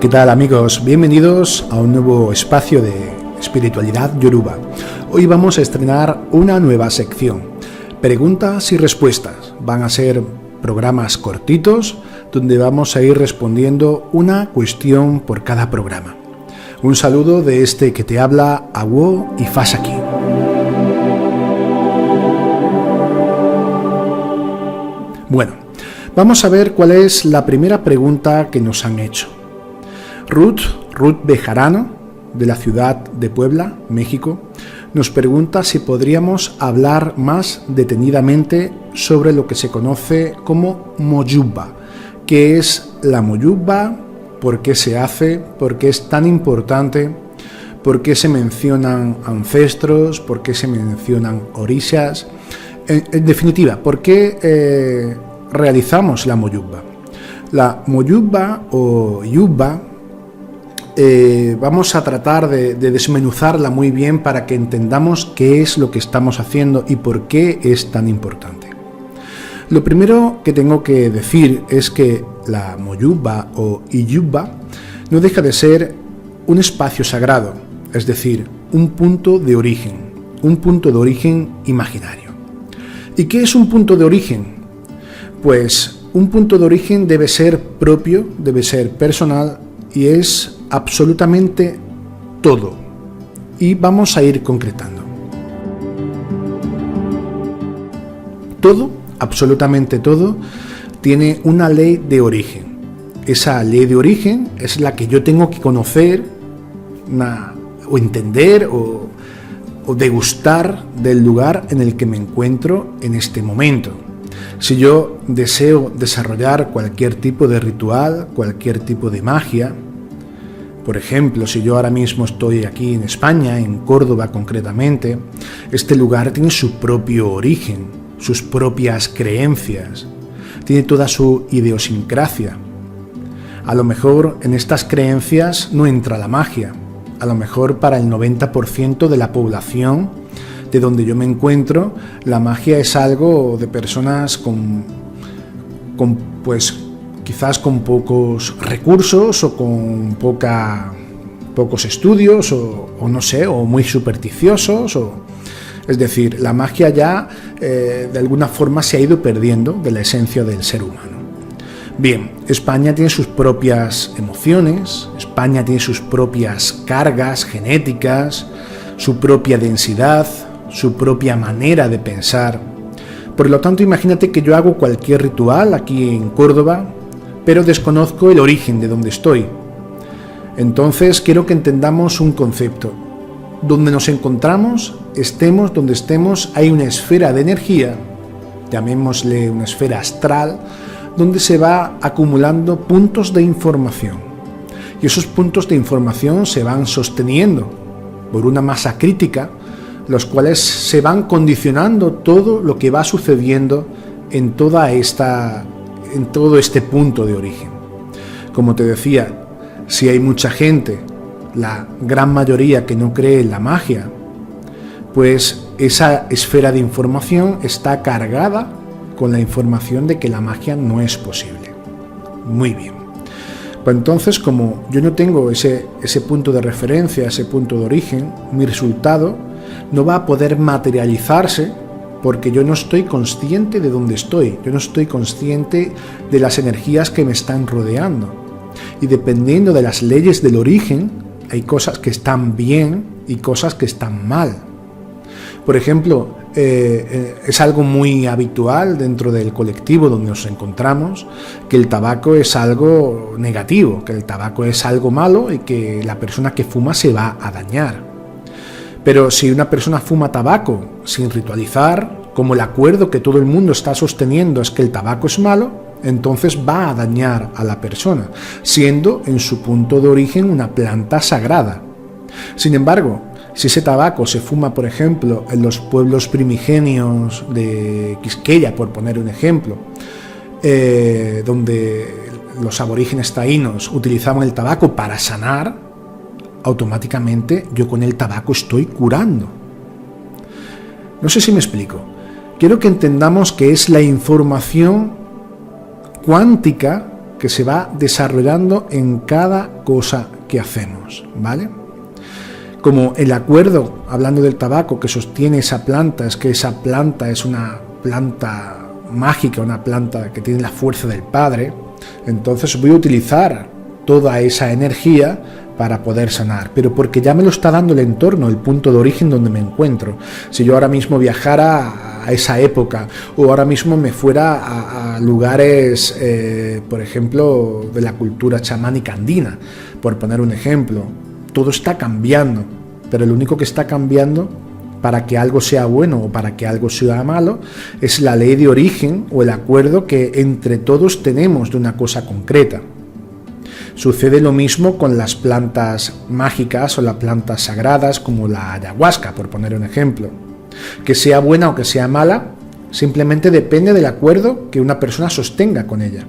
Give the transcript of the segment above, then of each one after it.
¿Qué tal, amigos? Bienvenidos a un nuevo espacio de espiritualidad yoruba. Hoy vamos a estrenar una nueva sección, preguntas y respuestas. Van a ser programas cortitos donde vamos a ir respondiendo una cuestión por cada programa. Un saludo de este que te habla, Awo Ifasaki. Bueno, vamos a ver cuál es la primera pregunta que nos han hecho. Ruth Bejarano, de la ciudad de Puebla, México, nos pregunta si podríamos hablar más detenidamente sobre lo que se conoce como moyubba. ¿Qué es la moyubba? ¿Por qué se hace? ¿Por qué es tan importante? ¿Por qué se mencionan ancestros? ¿Por qué se mencionan orishas? En definitiva, ¿por qué realizamos la moyubba? La moyubba o yubba, vamos a tratar de desmenuzarla muy bien para que entendamos qué es lo que estamos haciendo y por qué es tan importante. Lo primero que tengo que decir es que la moyubba o iyubba no deja de ser un espacio sagrado, es decir, un punto de origen imaginario. ¿Y qué es un punto de origen? Pues un punto de origen debe ser propio, debe ser personal y es absolutamente todo. Y vamos a ir concretando. Todo, absolutamente todo, tiene una ley de origen. Esa ley de origen es la que yo tengo que conocer o entender o degustar del lugar en el que me encuentro en este momento. Si yo deseo desarrollar cualquier tipo de ritual, cualquier tipo de magia, por ejemplo, si yo ahora mismo estoy aquí en España, en Córdoba concretamente, este lugar tiene su propio origen, sus propias creencias, tiene toda su idiosincrasia. A lo mejor en estas creencias no entra la magia, a lo mejor para el 90% de la población de donde yo me encuentro, la magia es algo de personas quizás con pocos recursos o con pocos estudios o no sé, o muy supersticiosos. Es decir, la magia ya de alguna forma se ha ido perdiendo de la esencia del ser humano. Bien, España tiene sus propias emociones, España tiene sus propias cargas genéticas, su propia densidad, su propia manera de pensar. Por lo tanto, imagínate que yo hago cualquier ritual aquí en Córdoba, pero desconozco el origen de donde estoy. Entonces quiero que entendamos un concepto. Donde nos encontramos, estemos donde estemos, hay una esfera de energía, llamémosle una esfera astral, donde se va acumulando puntos de información. Y esos puntos de información se van sosteniendo por una masa crítica, los cuales se van condicionando todo lo que va sucediendo en todo este punto de origen. Como te decía, si hay mucha gente, la gran mayoría que no cree en la magia, pues esa esfera de información está cargada con la información de que la magia no es posible. Muy bien. Pues entonces, como yo no tengo ese punto de referencia, ese punto de origen, mi resultado no va a poder materializarse porque yo no estoy consciente de dónde estoy, yo no estoy consciente de las energías que me están rodeando. Y dependiendo de las leyes del origen, hay cosas que están bien y cosas que están mal. Por ejemplo, es algo muy habitual dentro del colectivo donde nos encontramos que el tabaco es algo negativo, que el tabaco es algo malo y que la persona que fuma se va a dañar. Pero si una persona fuma tabaco sin ritualizar, como el acuerdo que todo el mundo está sosteniendo es que el tabaco es malo, entonces va a dañar a la persona, siendo en su punto de origen una planta sagrada. Sin embargo, si ese tabaco se fuma, por ejemplo, en los pueblos primigenios de Quisqueya, por poner un ejemplo, donde los aborígenes taínos utilizaban el tabaco para sanar, automáticamente yo con el tabaco estoy curando. No sé si me explico. Quiero que entendamos que es la información cuántica que se va desarrollando en cada cosa que hacemos, ¿vale? Como el acuerdo, hablando del tabaco, que sostiene esa planta, es que esa planta es una planta mágica, una planta que tiene la fuerza del Padre, entonces voy a utilizar toda esa energía para poder sanar, pero porque ya me lo está dando el entorno, el punto de origen donde me encuentro. Si yo ahora mismo viajara a esa época, o ahora mismo me fuera a lugares, por ejemplo, de la cultura chamánica andina, por poner un ejemplo, todo está cambiando, pero lo único que está cambiando para que algo sea bueno o para que algo sea malo es la ley de origen o el acuerdo que entre todos tenemos de una cosa concreta. Sucede lo mismo con las plantas mágicas o las plantas sagradas como la ayahuasca, por poner un ejemplo. Que sea buena o que sea mala, simplemente depende del acuerdo que una persona sostenga con ella.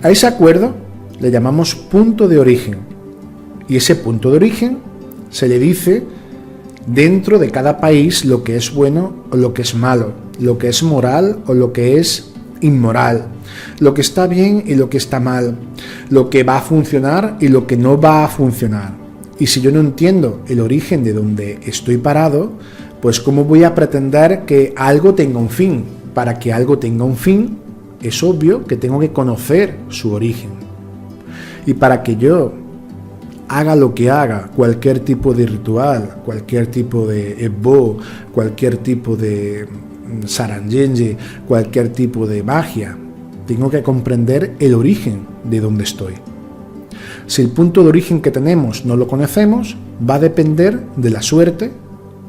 A ese acuerdo le llamamos punto de origen, y ese punto de origen se le dice dentro de cada país lo que es bueno o lo que es malo, lo que es moral o lo que es inmoral, lo que está bien y lo que está mal, lo que va a funcionar y lo que no va a funcionar. Y si yo no entiendo el origen de donde estoy parado, pues ¿cómo voy a pretender que algo tenga un fin? Para que algo tenga un fin, es obvio que tengo que conocer su origen. Y para que yo haga lo que haga, cualquier tipo de ritual, cualquier tipo de ebó, cualquier tipo de saranjenje, cualquier tipo de magia, tengo que comprender el origen de donde estoy. Si el punto de origen que tenemos no lo conocemos, va a depender de la suerte,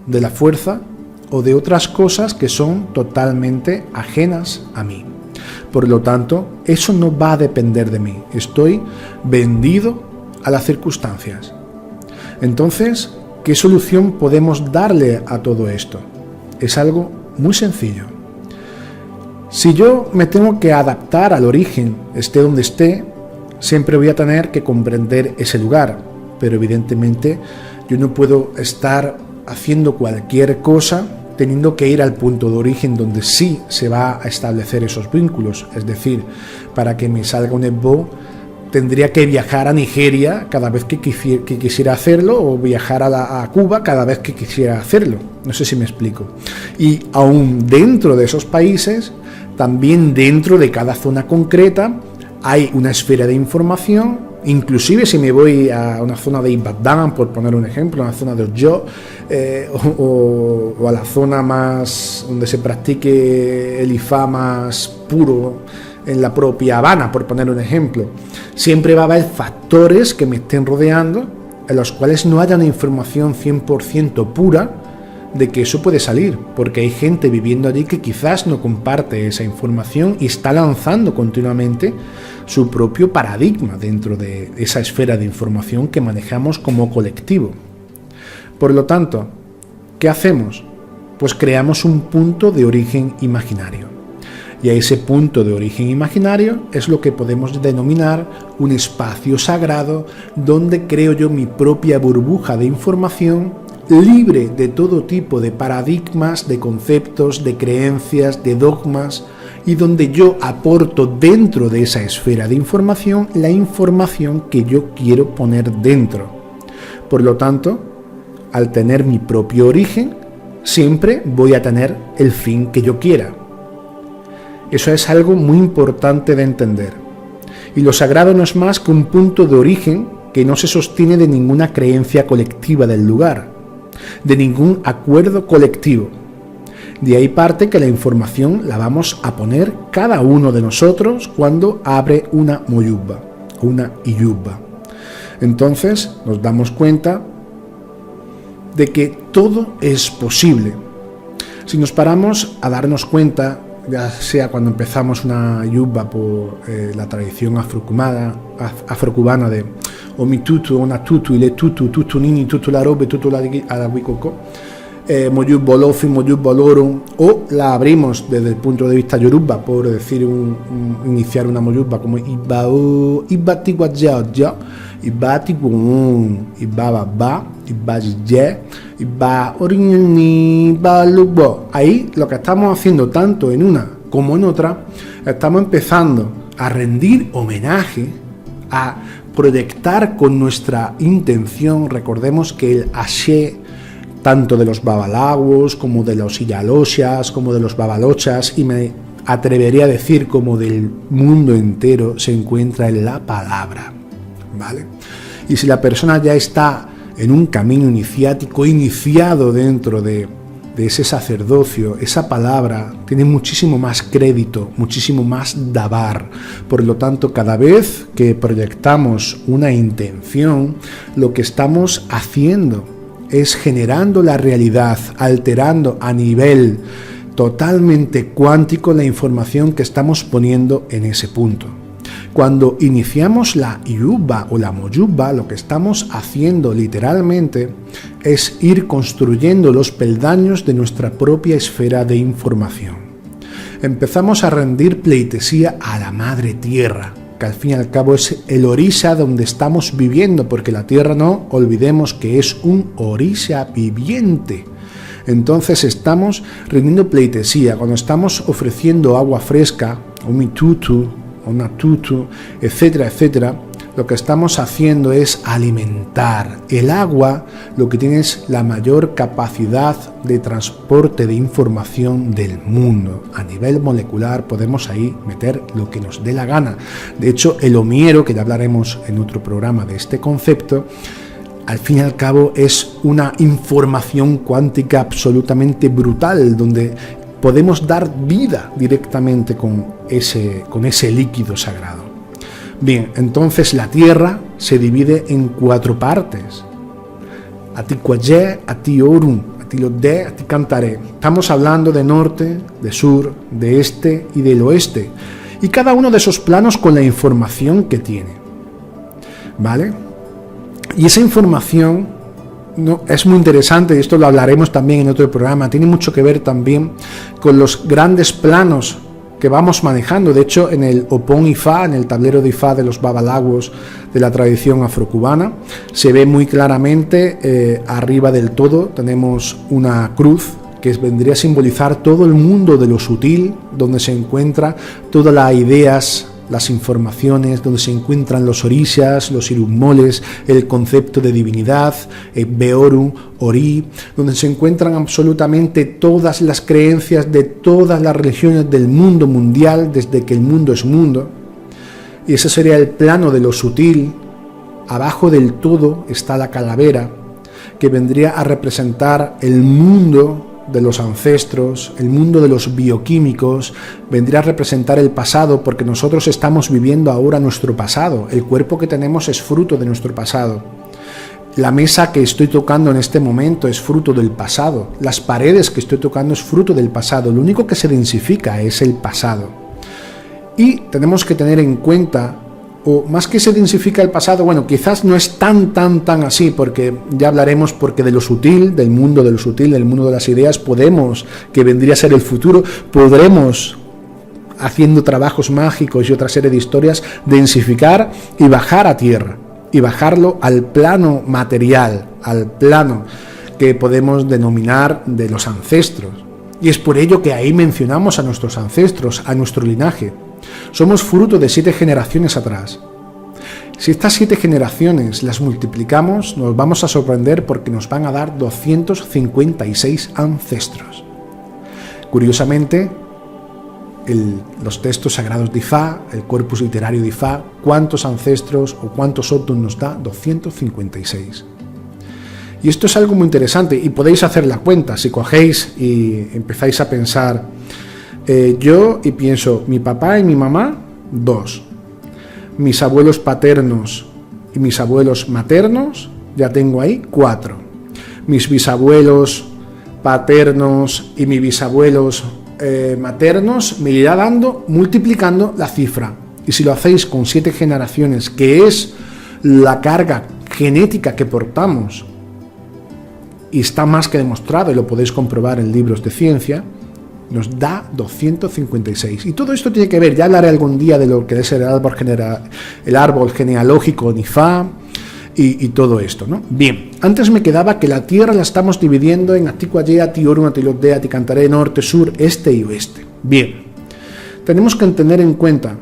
de la fuerza o de otras cosas que son totalmente ajenas a mí. Por lo tanto, eso no va a depender de mí. Estoy vendido a las circunstancias. Entonces, ¿qué solución podemos darle a todo esto? Es algo muy sencillo. Si yo me tengo que adaptar al origen, esté donde esté, siempre voy a tener que comprender ese lugar, pero evidentemente yo no puedo estar haciendo cualquier cosa teniendo que ir al punto de origen donde sí se va a establecer esos vínculos. Es decir, para que me salga un ebó, tendría que viajar a Nigeria cada vez que quisiera hacerlo, o viajar a Cuba cada vez que quisiera hacerlo. No sé si me explico. Y aún dentro de esos países, también dentro de cada zona concreta, hay una esfera de información. Inclusive si me voy a una zona de Ibadan, por poner un ejemplo, a una zona de Oyo, o a la zona más donde se practique el Ifá más puro, en la propia Habana, por poner un ejemplo, siempre va a haber factores que me estén rodeando en los cuales no haya una información 100% pura de que eso puede salir, porque hay gente viviendo allí que quizás no comparte esa información y está lanzando continuamente su propio paradigma dentro de esa esfera de información que manejamos como colectivo. Por lo tanto, ¿qué hacemos? Pues creamos un punto de origen imaginario. Y a ese punto de origen imaginario es lo que podemos denominar un espacio sagrado donde creo yo mi propia burbuja de información libre de todo tipo de paradigmas, de conceptos, de creencias, de dogmas, y donde yo aporto dentro de esa esfera de información la información que yo quiero poner dentro. Por lo tanto, al tener mi propio origen, siempre voy a tener el fin que yo quiera. Eso es algo muy importante de entender. Y lo sagrado no es más que un punto de origen que no se sostiene de ninguna creencia colectiva del lugar, de ningún acuerdo colectivo. De ahí parte que la información la vamos a poner cada uno de nosotros cuando abre una moyubba o una iyubba. Entonces nos damos cuenta de que todo es posible. Si nos paramos a darnos cuenta, ya sea cuando empezamos una yubba por la tradición afrocubana de Omi tutu, ona tutu, ile tutu, tutu nini, tutu la robe, tutu la wikoko, moyubbo lofi, moyubbo loro, o la abrimos desde el punto de vista yoruba, por decir iniciar una moyubba como ibao, ibati guajja, ibati guun, ibaba, ibaye, iba orini, ibalubo. Ahí lo que estamos haciendo tanto en una como en otra, estamos empezando a rendir homenaje, a proyectar con nuestra intención. Recordemos que el Ashe, tanto de los babalaguos como de los Iyaloshas, como de los babalochas, y me atrevería a decir como del mundo entero, se encuentra en la palabra, ¿vale? Y si la persona ya está en un camino iniciático, iniciado dentro de ese sacerdocio, esa palabra tiene muchísimo más crédito, muchísimo más dabar. Por lo tanto, cada vez que proyectamos una intención, lo que estamos haciendo es generando la realidad, alterando a nivel totalmente cuántico la información que estamos poniendo en ese punto. Cuando iniciamos la Yuba o la Moyuba, lo que estamos haciendo literalmente es ir construyendo los peldaños de nuestra propia esfera de información. Empezamos a rendir pleitesía a la Madre Tierra, que al fin y al cabo es el Orisha donde estamos viviendo, porque la Tierra, no olvidemos que es un Orisha viviente. Entonces estamos rindiendo pleitesía, cuando estamos ofreciendo agua fresca, un mitutu, una tutu, etcétera, etcétera, lo que estamos haciendo es alimentar. El agua lo que tiene es la mayor capacidad de transporte de información del mundo. A nivel molecular podemos ahí meter lo que nos dé la gana. De hecho, el homiero, que ya hablaremos en otro programa de este concepto, al fin y al cabo es una información cuántica absolutamente brutal, donde podemos dar vida directamente con ese líquido sagrado. Bien, entonces la Tierra se divide en 4 partes. Aticuayé, Atiorum, Atilodé, Aticantaré. Estamos hablando de norte, de sur, de este y del oeste. Y cada uno de esos planos con la información que tiene. ¿Vale? Y esa información es muy interesante, y esto lo hablaremos también en otro programa, tiene mucho que ver también con los grandes planos que vamos manejando. De hecho, en el Opon Ifá, en el tablero de Ifá de los babalaguos de la tradición afrocubana, se ve muy claramente, arriba del todo tenemos una cruz que vendría a simbolizar todo el mundo de lo sutil, donde se encuentra todas las ideas, las informaciones, donde se encuentran los orishas, los irummoles, el concepto de divinidad, Beoru, Ori, donde se encuentran absolutamente todas las creencias de todas las religiones del mundo mundial, desde que el mundo es mundo. Y ese sería el plano de lo sutil. Abajo del todo está la calavera, que vendría a representar el mundo de los ancestros, el mundo de los bioquímicos, vendría a representar el pasado, porque nosotros estamos viviendo ahora nuestro pasado. El cuerpo que tenemos es fruto de nuestro pasado. La mesa que estoy tocando en este momento es fruto del pasado. Las paredes que estoy tocando es fruto del pasado. Lo único que se densifica es el pasado. Y tenemos que tener en cuenta, o más que se densifica el pasado, bueno, quizás no es tan así, porque ya hablaremos, porque de lo sutil, del mundo de lo sutil, del mundo de las ideas, podemos, que vendría a ser el futuro, podremos, haciendo trabajos mágicos y otra serie de historias, densificar y bajar a tierra, y bajarlo al plano material, al plano que podemos denominar de los ancestros. Y es por ello que ahí mencionamos a nuestros ancestros, a nuestro linaje. Somos fruto de 7 generaciones atrás. Si estas 7 generaciones las multiplicamos, nos vamos a sorprender, porque nos van a dar 256 ancestros. Curiosamente, los textos sagrados de Ifá, el corpus literario de Ifá, ¿cuántos ancestros o cuántos Otum nos da? 256. Y esto es algo muy interesante, y podéis hacer la cuenta. Si cogéis y empezáis a pensar, yo y pienso, mi papá y mi mamá, 2. Mis abuelos paternos y mis abuelos maternos, ya tengo ahí 4. Mis bisabuelos paternos y mis bisabuelos maternos, me irá dando, multiplicando la cifra. Y si lo hacéis con 7 generaciones, que es la carga genética que portamos, y está más que demostrado, y lo podéis comprobar en libros de ciencia, nos da 256. Y todo esto tiene que ver, ya hablaré algún día de lo que es el árbol genealógico en Ifá y todo esto, ¿no? Bien, antes me quedaba que la Tierra la estamos dividiendo en Aticuayé, Atiorum, Atilodé, Aticantaré, norte, sur, este y oeste. Bien, tenemos que tener en cuenta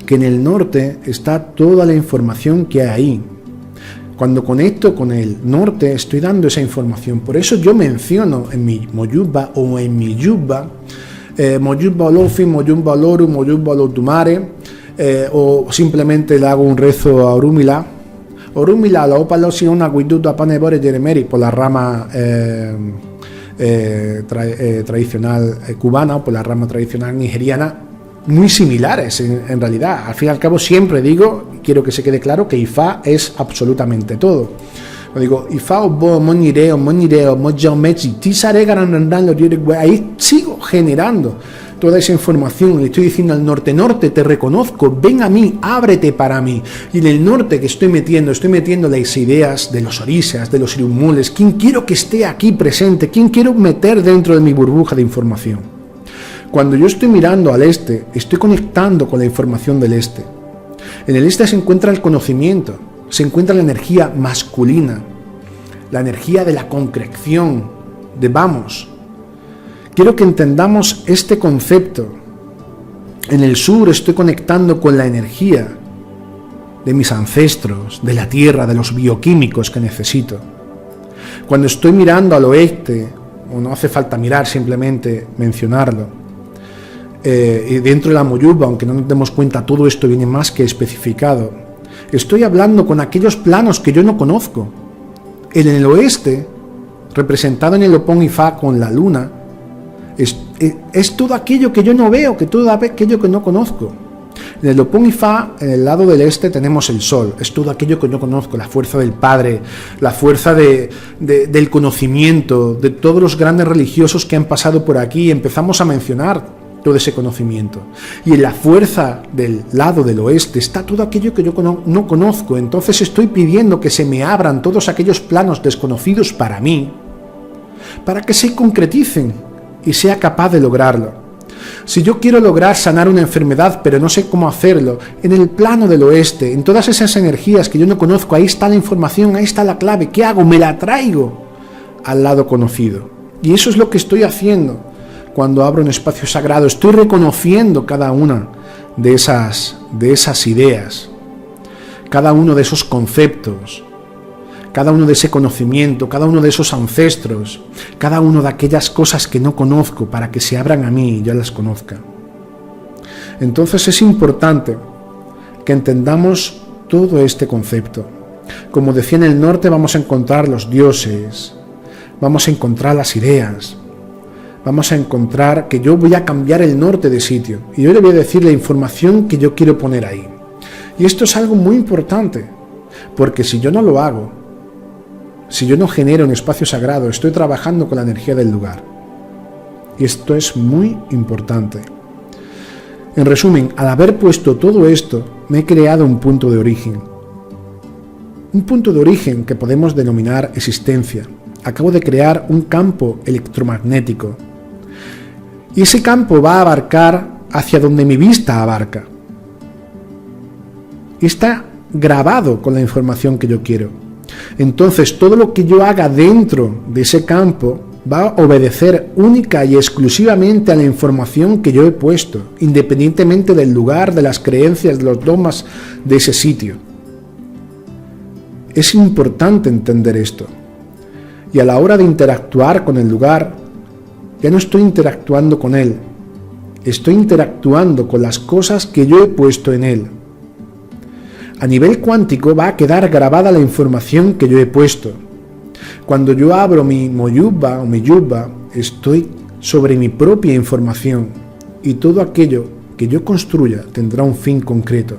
que en el norte está toda la información que hay ahí. Cuando conecto con el norte estoy dando esa información. Por eso yo menciono en mi Moyubba o en mi Yubba, Moyubba Olofi, Moyubba Oloru, Moyubba Olotumare, o simplemente le hago un rezo a Orúmila. Orúmila la opa losi una guiduta panebore yeremeri, por la rama tradicional cubana o por la rama tradicional nigeriana, muy similares en realidad. Al fin y al cabo siempre digo, quiero que se quede claro, que Ifá es absolutamente todo. Lo digo, Ifá obo, monireo, mojaomechi, tisare garanandán, ahí sigo generando toda esa información. Le estoy diciendo al norte, norte, te reconozco, ven a mí, ábrete para mí. Y en el norte que estoy metiendo las ideas de los orisas, de los irumules, quién quiero que esté aquí presente, quién quiero meter dentro de mi burbuja de información. Cuando yo estoy mirando al este, estoy conectando con la información del este. En el este se encuentra el conocimiento, se encuentra la energía masculina, la energía de la concreción, de vamos. Quiero que entendamos este concepto. En el sur estoy conectando con la energía de mis ancestros, de la tierra, de los bioquímicos que necesito. Cuando estoy mirando al oeste, o no hace falta mirar, simplemente mencionarlo, y dentro de la Moyubba, aunque no nos demos cuenta, todo esto viene más que especificado. Estoy hablando con aquellos planos que yo no conozco. En el oeste, representado en el Opón Ifá con la luna, es todo aquello que yo no veo, que todo aquello que no conozco. En el Opón Ifá, en el lado del este, tenemos el sol, es todo aquello que yo conozco, la fuerza del Padre, la fuerza del conocimiento, de todos los grandes religiosos que han pasado por aquí. Empezamos a mencionar todo ese conocimiento. Y en la fuerza del lado del oeste está todo aquello que yo no conozco. Entonces estoy pidiendo que se me abran todos aquellos planos desconocidos para mí, para que se concreticen y sea capaz de lograrlo. Si yo quiero lograr sanar una enfermedad, pero no sé cómo hacerlo, en el plano del oeste, en todas esas energías que yo no conozco, ahí está la información, ahí está la clave. ¿Qué hago? Me la traigo al lado conocido. Y eso es lo que estoy haciendo. Cuando abro un espacio sagrado, estoy reconociendo cada una de esas ideas, cada uno de esos conceptos, cada uno de ese conocimiento, cada uno de esos ancestros, cada una de aquellas cosas que no conozco para que se abran a mí y yo las conozca. Entonces es importante que entendamos todo este concepto. Como decía, en el norte vamos a encontrar los dioses, vamos a encontrar las ideas, vamos a encontrar que yo voy a cambiar el norte de sitio y yo le voy a decir la información que yo quiero poner ahí. Y esto es algo muy importante, porque si yo no lo hago, si yo no genero un espacio sagrado, estoy trabajando con la energía del lugar. Y esto es muy importante. En resumen, al haber puesto todo esto, me he creado un punto de origen. Un punto de origen que podemos denominar existencia. Acabo de crear un campo electromagnético. Y ese campo va a abarcar hacia donde mi vista abarca. Y está grabado con la información que yo quiero. Entonces, todo lo que yo haga dentro de ese campo va a obedecer única y exclusivamente a la información que yo he puesto, independientemente del lugar, de las creencias, de los dogmas de ese sitio. Es importante entender esto. Y a la hora de interactuar con el lugar, ya no estoy interactuando con él, estoy interactuando con las cosas que yo he puesto en él. A nivel cuántico va a quedar grabada la información que yo he puesto. Cuando yo abro mi Moyubba o mi Yubba, estoy sobre mi propia información y todo aquello que yo construya tendrá un fin concreto.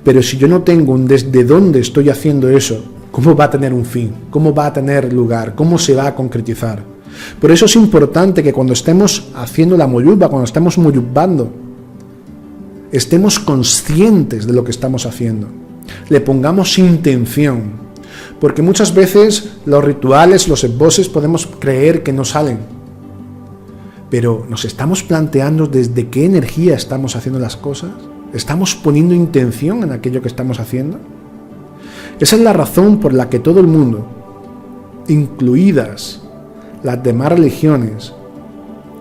Pero si yo no tengo un desde dónde estoy haciendo eso, ¿cómo va a tener un fin? ¿Cómo va a tener lugar? ¿Cómo se va a concretizar? Por eso es importante que cuando estemos haciendo la Moyubba, cuando estemos moyubbando, estemos conscientes de lo que estamos haciendo. Le pongamos intención. Porque muchas veces los rituales, los esbozes podemos creer que no salen. Pero ¿nos estamos planteando desde qué energía estamos haciendo las cosas? ¿Estamos poniendo intención en aquello que estamos haciendo? Esa es la razón por la que todo el mundo, incluidas las demás religiones,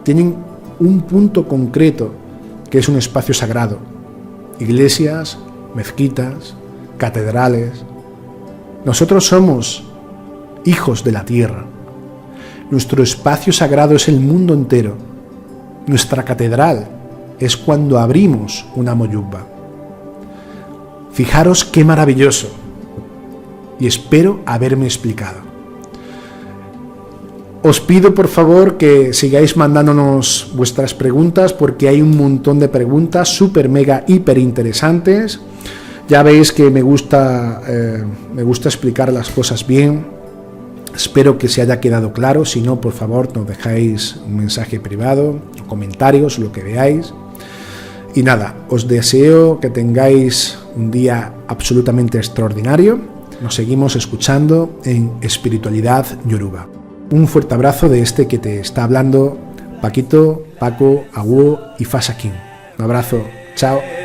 tienen un punto concreto que es un espacio sagrado. iglesias, mezquitas, catedrales. Nosotros somos hijos de la tierra. Nuestro espacio sagrado es el mundo entero. Nuestra catedral es cuando abrimos una moyubba. Fijaros qué maravilloso. Y espero haberme explicado. Os pido por favor que sigáis mandándonos vuestras preguntas, porque hay un montón de preguntas súper, mega, hiper interesantes. Ya veis que me gusta explicar las cosas bien. Espero que se haya quedado claro. Si no, por favor, nos dejáis un mensaje privado, comentarios, lo que veáis. Y nada, os deseo que tengáis un día absolutamente extraordinario. Nos seguimos escuchando en Espiritualidad Yoruba. Un fuerte abrazo de este que te está hablando, Paquito, Paco, Aguo y Fasakin. Un abrazo, chao.